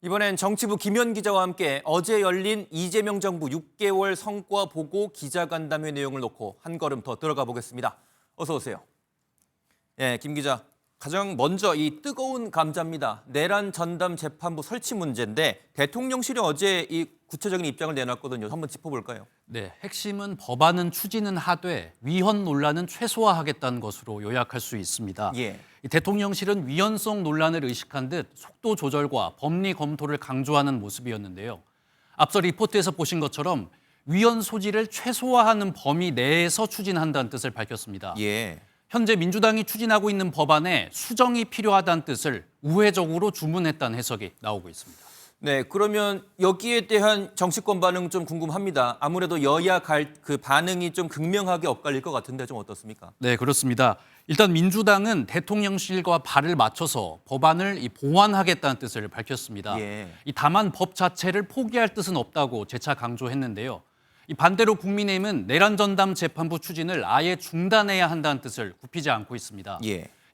이번엔 정치부 김현 기자와 함께 어제 열린 이재명 정부 6개월 성과 보고 기자간담회 내용을 놓고 한 걸음 더 들어가 보겠습니다. 어서 오세요. 김 기자. 가장 먼저 이 뜨거운 감자입니다. 내란 전담 재판부 설치 문제인데 대통령실이 어제 이 구체적인 입장을 내놨거든요. 한번 짚어볼까요? 네, 핵심은 법안은 추진은 하되 위헌 논란은 최소화하겠다는 것으로 요약할 수 있습니다. 이 대통령실은 위헌성 논란을 의식한 듯 속도 조절과 법리 검토를 강조하는 모습이었는데요. 앞서 리포트에서 보신 것처럼 위헌 소지를 최소화하는 범위 내에서 추진한다는 뜻을 밝혔습니다. 현재 민주당이 추진하고 있는 법안에 수정이 필요하다는 뜻을 우회적으로 주문했다는 해석이 나오고 있습니다. 네, 그러면 여기에 대한 정치권 반응 좀 궁금합니다. 아무래도 여야 그 반응이 좀 극명하게 엇갈릴 것 같은데 좀 어떻습니까? 네, 그렇습니다. 일단 민주당은 대통령실과 발을 맞춰서 법안을 보완하겠다는 뜻을 밝혔습니다. 다만 법 자체를 포기할 뜻은 없다고 재차 강조했는데요. 반대로 국민의힘은 내란 전담 재판부 추진을 아예 중단해야 한다는 뜻을 굽히지 않고 있습니다.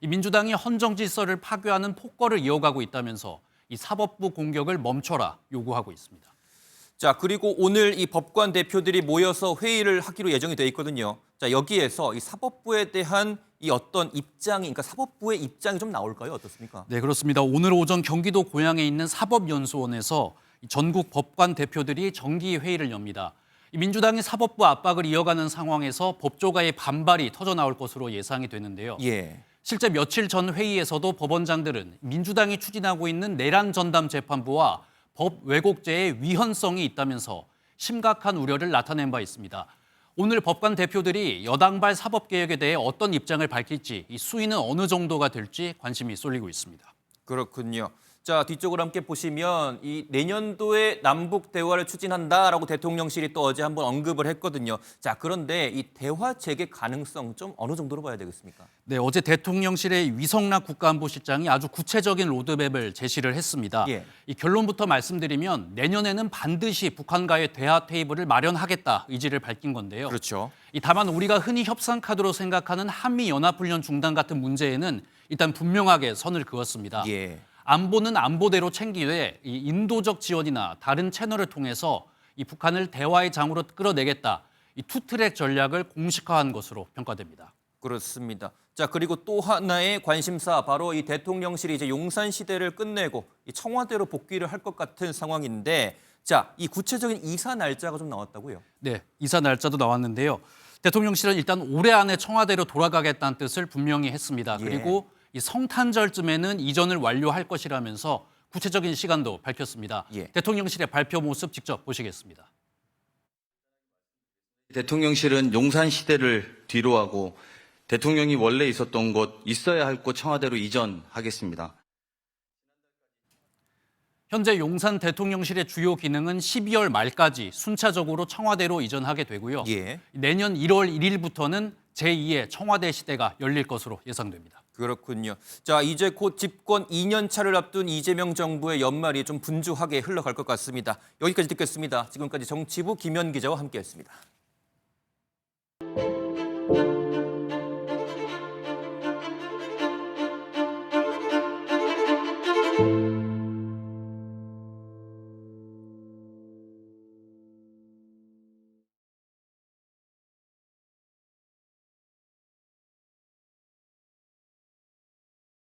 민주당이 헌정 질서를 파괴하는 폭거를 이어가고 있다면서 이 사법부 공격을 멈춰라 요구하고 있습니다. 자, 그리고 오늘 이 법관 대표들이 모여서 회의를 하기로 예정이 돼 있거든요. 자, 여기에서 이 사법부에 대한 이 어떤 입장이, 그러니까 사법부의 입장이 좀 나올까요? 어떻습니까? 네, 그렇습니다. 오늘 오전 경기도 고양에 있는 사법연수원에서 전국 법관 대표들이 정기 회의를 엽니다. 민주당이 사법부 압박을 이어가는 상황에서 법조가의 반발이 터져 나올 것으로 예상이 되는데요. 실제 며칠 전 회의에서도 법원장들은 민주당이 추진하고 있는 내란 전담 재판부와 법 왜곡죄의 위헌성이 있다면서 심각한 우려를 나타낸 바 있습니다. 오늘 법관 대표들이 여당발 사법개혁에 대해 어떤 입장을 밝힐지 이 수위는 어느 정도가 될지 관심이 쏠리고 있습니다. 그렇군요. 자, 뒤쪽을 함께 보시면 이 내년도에 남북 대화를 추진한다라고 대통령실이 또 어제 한번 언급을 했거든요. 자, 그런데 이 대화 재개 가능성 좀 어느 정도로 봐야 되겠습니까? 네, 어제 대통령실의 위성락 국가안보실장이 아주 구체적인 로드맵을 제시를 했습니다. 이 결론부터 말씀드리면 내년에는 반드시 북한과의 대화 테이블을 마련하겠다 의지를 밝힌 건데요. 그렇죠. 다만 우리가 흔히 협상 카드로 생각하는 한미 연합훈련 중단 같은 문제에는 일단 분명하게 선을 그었습니다. 안보는 안보대로 챙기되 이 인도적 지원이나 다른 채널을 통해서 이 북한을 대화의 장으로 끌어내겠다. 이 투트랙 전략을 공식화한 것으로 평가됩니다. 그렇습니다. 자, 그리고 또 하나의 관심사 바로 이 대통령실이 이제 용산 시대를 끝내고 이 청와대로 복귀를 할 것 같은 상황인데, 자, 이 구체적인 이사 날짜가 좀 나왔다고요? 네, 이사 날짜도 나왔는데요. 대통령실은 일단 올해 안에 청와대로 돌아가겠다는 뜻을 분명히 했습니다. 그리고 이 성탄절쯤에는 이전을 완료할 것이라면서 구체적인 시간도 밝혔습니다. 대통령실의 발표 모습 직접 보시겠습니다. 대통령실은 용산 시대를 뒤로하고 대통령이 원래 있었던 곳, 있어야 할 곳 청와대로 이전하겠습니다. 현재 용산 대통령실의 주요 기능은 12월 말까지 순차적으로 청와대로 이전하게 되고요. 내년 1월 1일부터는 제2의 청와대 시대가 열릴 것으로 예상됩니다. 그렇군요. 자, 이제 곧 집권 2년 차를 앞둔 이재명 정부의 연말이 좀 분주하게 흘러갈 것 같습니다. 여기까지 듣겠습니다. 지금까지 정치부 김현 기자와 함께했습니다.